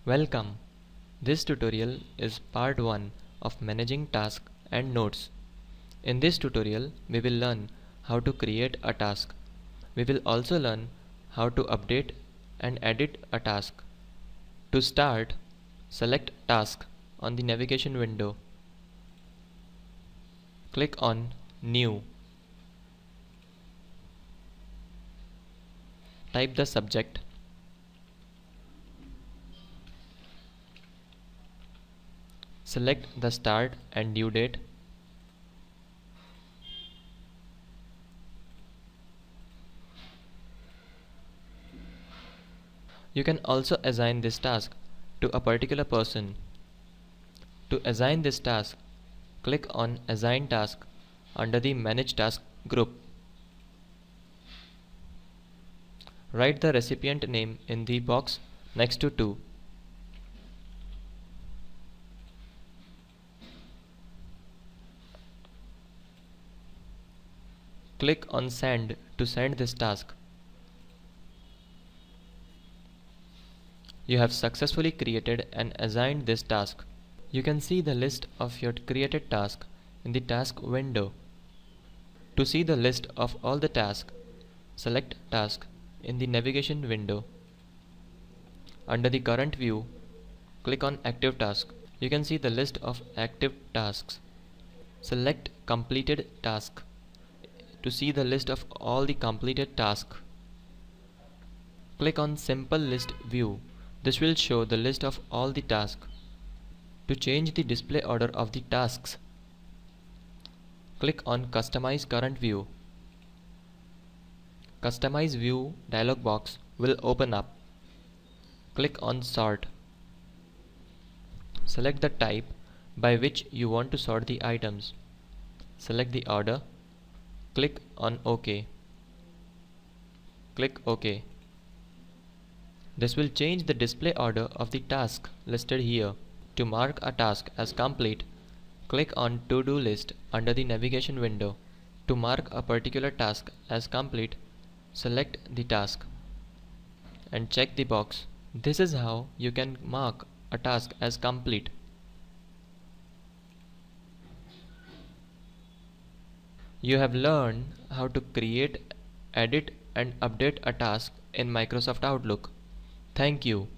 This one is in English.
Welcome. This tutorial is part 1 of managing tasks and notes. In this tutorial, we will learn how to create a task. We will also learn how to update and edit a task. To start, select Task on the navigation window. Click on New. Type the subject. Select the start and due date. You can also assign this task to a particular person. To assign this task, click on Assign Task under the Manage Task group. Write the recipient name in the box next to 2. Click on Send to send this task. You have successfully created and assigned this task. You can see the list of your created task in the task window. To see the list of all the tasks, select Task in the navigation window. Under the current view, click on Active Task. You can see the list of active tasks. Select Completed Task to see the list of all the completed tasks. Click on Simple List View. This will show the list of all the tasks. To change the display order of the tasks, click on Customize Current View. Customize View dialog box will open up. Click on Sort. Select the type by which you want to sort the items. Select the order. Click on OK. Click OK. This will change the display order of the task listed here. To mark a task as complete, click on To-Do list under the navigation window. To mark a particular task as complete, select the task and check the box. This is how you can mark a task as complete. You have learned how to create, edit and update a task in Microsoft Outlook. Thank you.